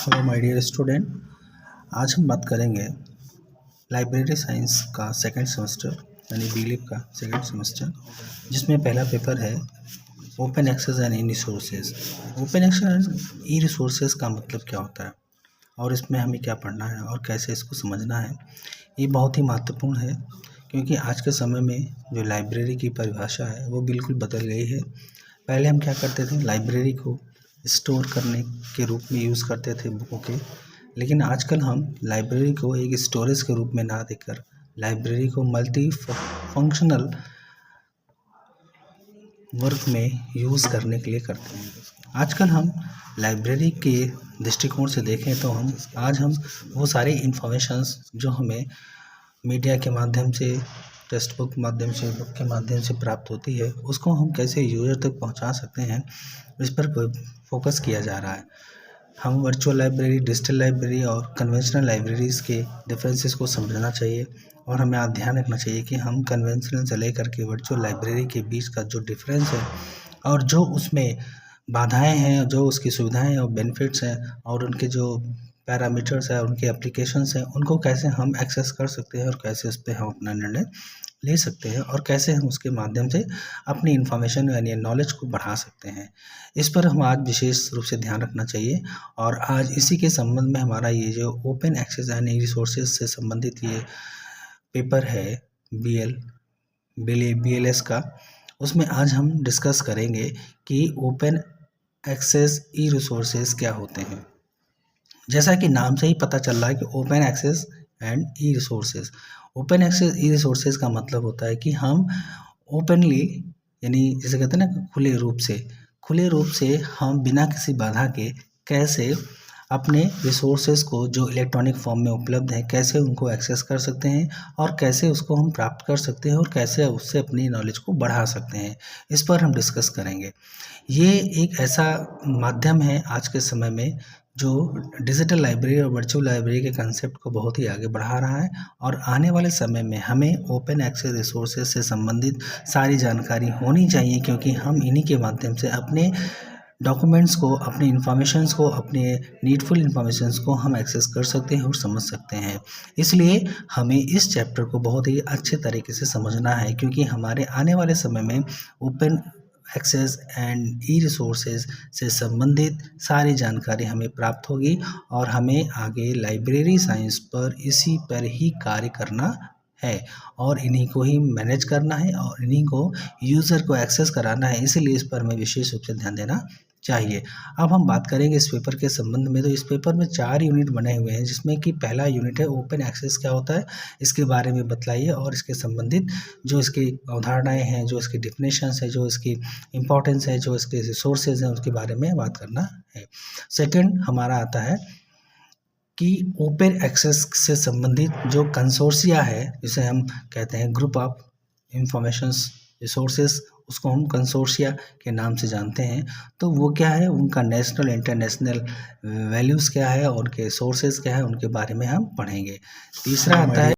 Hello my dear student. आज हम बात करेंगे लाइब्रेरी साइंस का सेकंड सेमेस्टर यानी बीलिप का सेकंड सेमेस्टर, जिसमें पहला पेपर है open access and e resources. Open access and e resources का मतलब क्या होता है और इसमें हमें क्या पढ़ना है और कैसे इसको समझना है, ये बहुत ही महत्वपूर्ण है क्योंकि आज के समय में जो लाइब्रेरी की परिभाषा है वो बिल्कुल बदल गई है। पहले हम क्या करते थे, लाइब्रेरी को स्टोर करने के रूप में यूज़ करते थे बुकों के, लेकिन आजकल हम लाइब्रेरी को एक स्टोरेज के रूप में ना देकर लाइब्रेरी को मल्टी फंक्शनल वर्क में यूज़ करने के लिए करते हैं। आजकल हम लाइब्रेरी के दृष्टिकोण से देखें तो हम वो सारी इंफॉर्मेशंस जो हमें मीडिया के माध्यम से, टेक्स्ट बुक माध्यम से, बुक के माध्यम से प्राप्त होती है, उसको हम कैसे यूज़र तक पहुंचा सकते हैं, इस पर फोकस किया जा रहा है। हम वर्चुअल लाइब्रेरी, डिजिटल लाइब्रेरी और कन्वेंशनल लाइब्रेरीज़ के डिफरेंसेस को समझना चाहिए और हमें आज ध्यान रखना चाहिए कि हम कन्वेंशनल से लेकर के वर्चुअल लाइब्रेरी के बीच का जो डिफरेंस है और जो उसमें बाधाएं हैं, जो उसकी सुविधाएं और बेनिफिट्स हैं और उनके जो पैरामीटर्स हैं, उनके एप्लीकेशंस हैं, उनको कैसे हम एक्सेस कर सकते हैं और कैसे उस पर हम अपना निर्णय ले सकते हैं और कैसे हम उसके माध्यम से अपनी इन्फॉर्मेशन यानी नॉलेज को बढ़ा सकते हैं, इस पर हम आज विशेष रूप से ध्यान रखना चाहिए। और आज इसी के संबंध में हमारा ये जो open access and e resources से संबंधित ये पेपर है BLS का, उसमें आज हम डिस्कस करेंगे कि ओपन एक्सेस ई रिसोर्सेज क्या होते हैं। जैसा कि नाम से ही पता चल रहा है कि open access and e resources, open access e resources का मतलब होता है कि हम ओपनली यानी जिसे कहते हैं ना खुले रूप से हम बिना किसी बाधा के कैसे अपने रिसोर्सेज को जो इलेक्ट्रॉनिक फॉर्म में उपलब्ध हैं कैसे उनको एक्सेस कर सकते हैं और कैसे उसको हम प्राप्त कर सकते हैं और कैसे उससे अपनी नॉलेज को बढ़ा सकते हैं, इस पर हम डिस्कस करेंगे। ये एक ऐसा माध्यम है आज के समय में जो डिजिटल लाइब्रेरी और वर्चुअल लाइब्रेरी के कंसेप्ट को बहुत ही आगे बढ़ा रहा है और आने वाले समय में हमें ओपन एक्सेस रिसोर्सेज से संबंधित सारी जानकारी होनी चाहिए, क्योंकि हम इन्हीं के माध्यम से अपने डॉक्यूमेंट्स को, अपनी इन्फॉर्मेशंस को, अपने नीडफुल इन्फॉर्मेशंस को हम एक्सेस कर सकते हैं और समझ सकते हैं। इसलिए हमें इस चैप्टर को बहुत ही अच्छे तरीके से समझना है, क्योंकि हमारे आने वाले समय में open access and e resources से संबंधित सारी जानकारी हमें प्राप्त होगी और हमें आगे लाइब्रेरी साइंस पर इसी पर ही कार्य करना है और इन्हीं को ही मैनेज करना है और इन्हीं को यूज़र को एक्सेस कराना है। इसीलिए इस पर हमें विशेष रूप से ध्यान देना चाहिए। अब हम बात करेंगे इस पेपर के संबंध में। तो इस पेपर में 4 यूनिट बने हुए हैं, जिसमें कि पहला यूनिट है ओपन एक्सेस क्या होता है, इसके बारे में बतलाइए और इसके संबंधित जो इसकी अवधारणाएं हैं, जो इसकी डिफिनेशंस है, जो इसकी इम्पोर्टेंस है, जो इसके रिसोर्सेज हैं, उसके बारे में बात करना है। सेकंड हमारा आता है कि ओपन एक्सेस से संबंधित जो कंसोर्सिया है, जिसे हम कहते हैं ग्रुप ऑफ इंफॉर्मेशंस रिसोर्सेज, उसको हम कंसोर्शिया के नाम से जानते हैं। तो वो क्या है, उनका नेशनल इंटरनेशनल वैल्यूज़ क्या है और उनके सोर्सेज क्या है, उनके बारे में हम पढ़ेंगे। तीसरा आता है